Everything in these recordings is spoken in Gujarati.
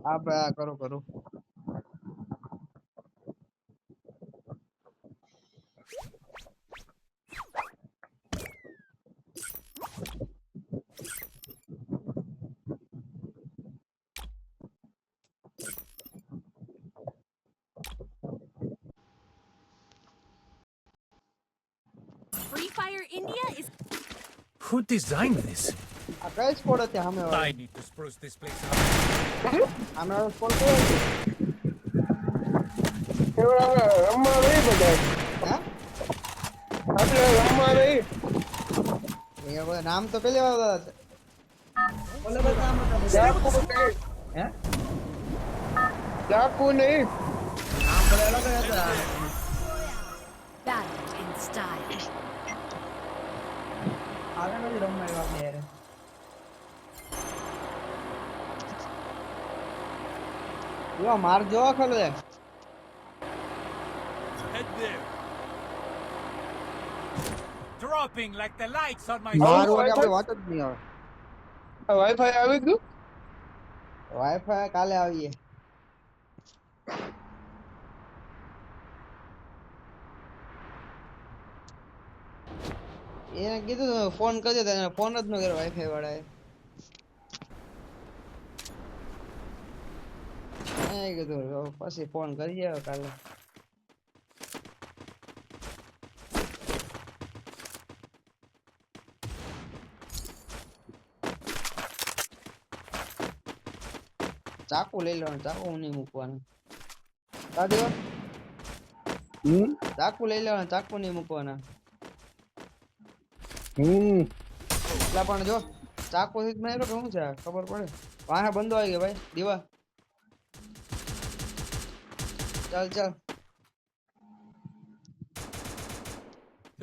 આ કરો કરો Free Fire India is Who designed this? આ કઈ સ્કોડ હતી સામે I વાળી need to spruce this place up. સામે વાળો સ્કોડ કયો છે એવડા રમવા નહીં બધા હે આપણે રમવા નહીં એ હવે નામ તો પેલી વાર ઓલે બધા નામ હતા બધા. ડાકુ નહીં હે ડાકુ નહીં નામ બધા અલગ જ હતા. battle in style. આગળ નથી રમવા આવ્યા આપણે યાર. જો માર જો ખોલે Head there. Dropping like the lights on my મારું આપણે વાત જ નહીં આવે વાઈફાઈ આવી ગયું વાઈફાઈ કાલે આવીએ એને કીધું ફોન કરજો તો એને ફોન જ ન કર્યો વાઈફાઈ વાળાએ કીધું પછી ફોન કરીએ કાલે ચાકુ લઈ લેવાનું ચાકુ નહીં મૂકવાનું દાદીઓ ચાકુ લઈ લેવાનું ચાકુ નહીં મૂકવાના એટલા પણ જો ચાકુ થી માર્યો કે શું છે ખબર પડે વાહે બંધો આવી ગયો ભાઈ દીવા चल चल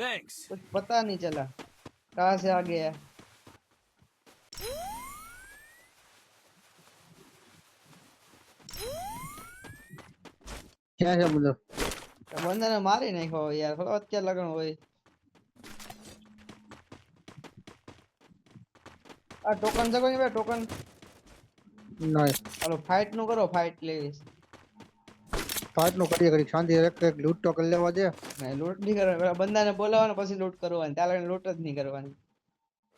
Thanks. कुछ पता नहीं चला कहाँ से आ गया ક્યાં છે બધો बंदे ने मारी नहीं खो यार थोड़ा क्या लगन हुई आ टोकन जगह नहीं भाई टोकन નહીં हेलो फाइट नो करो फाइट प्लीज ફાટ નું કરીએ કરી શાંતિ એક લૂટ તો કરી લેવા દે नहीं लूट नहीं करो पेला बंदा ने बोलावानो પછી લૂટ કરવાની ત્યાં લગન લૂટ જ નહીં કરવાની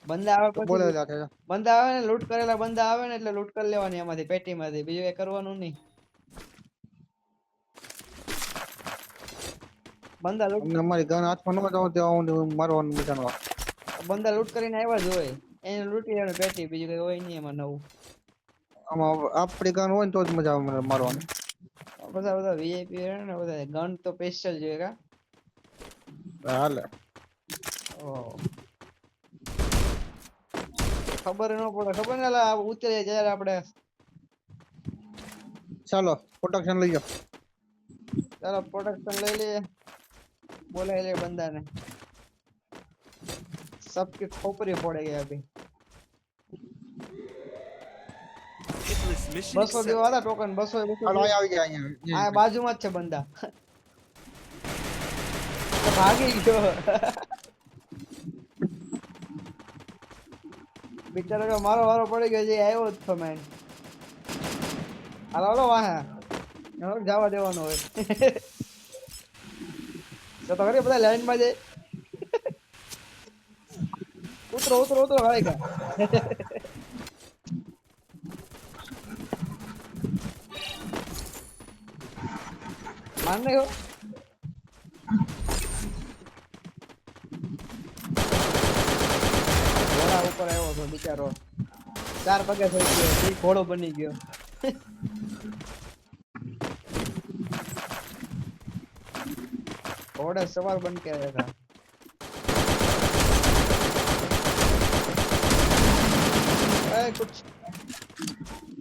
બંદા આવે પછી બોલે લાગે બંદા આવે ને લૂટ કરેલા બંદા આવે ને એટલે લૂટ કરી લેવાની એમાંથી પેટીમાંથી બીજું કઈ કરવાનું નહીં બંદા લૂટ અમને અમારી ગન હાથમાં ન જાવ તો હું મારવાનું મજાનો બંદા લૂટ કરીને આવ્યા જ હોય એને લૂટી લેવાનું પેટી બીજું કઈ હોય નહીં એમાં નવું આમાં આપણી ગન હોય ને તો જ મજા આવે મને મારવાની બધા બધા વીઆઈપી ને બધા ગન તો સ્પેશિયલ જોઈએ કા હાલે ઓહ ખબર ન પડે ખબર ને લા ઉતરે જ્યારે આપણે ચાલો પ્રોટેક્શન લઈ જાઓ ચાલો પ્રોટેક્શન લઈ લઈએ બોલાય લે બંદાને सबकी खोपड़ी फोड़े गए अभी Hitless mission 200 દેવા હતા ટોકન 200 ચાલો અહીં આવી ગયા અહીંયા આ બાજુમાં જ છે બંદા તો ભાગી ગયો બિચારો કે મારો વારો પડી ગયો જે આવ્યો જ છો મેન હાલો હાલો વાહ એનો જવા દેવાનો હોય તો ખરી બધા લાઈન માં જાય ઉતરો ઉતરો ઉતરો ભાઈ કા માનને હો ઘોડા ઉપર આવ્યો છો બિચારો 4 પગે થઈ ગયો ઘોડો બની ગયો घोड़े सवार बन के आया था कुछ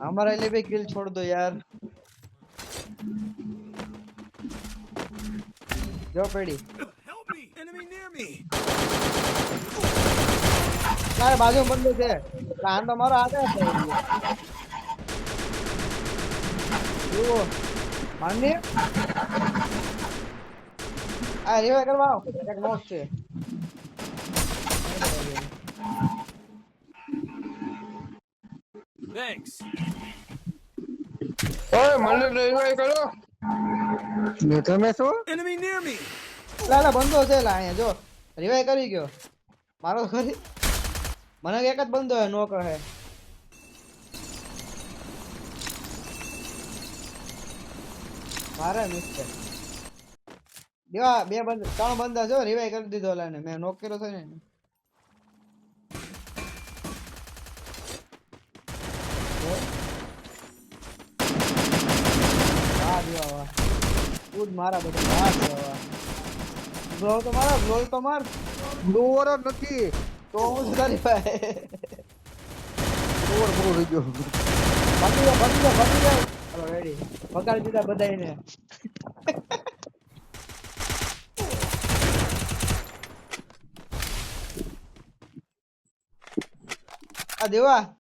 हमारे लिए भी किल छोड़ दो यार जो पेड़ी Help me! Enemy near me! તારે બાજુમાં બંદો છે કાન તો મારો હાથે છે જુઓ માનની આ રેવા કરવા આવો એક નોક છે Thanks. ઓય મને રિવાઇવ કરો. ને તમે શું Enemy near me. લાલા બંધો છે લા અહીંયા જો રિવાઈ કરી ગયો મારો ખરી મને એક જ બંધો હે નો કહે મારે મિસ્ટર દેવા બે બંધ ત્રણ બંધા જો રિવાઈ કરી દીધો લાને મેં નોક કર્યો છે ને વાહ દેવા વાહ કૂદ મારા બધા વાહ દેવા વાહ ગ્લો તો મારા ગ્લો તો માર બ્લોવર જ નથી તો હું શું કરી ભાઈ બ્લોવર પૂરો થઈ ગયો ભાગી જાઓ ચાલો રેડી ભગાડી દીધા બધાયને આ દેવા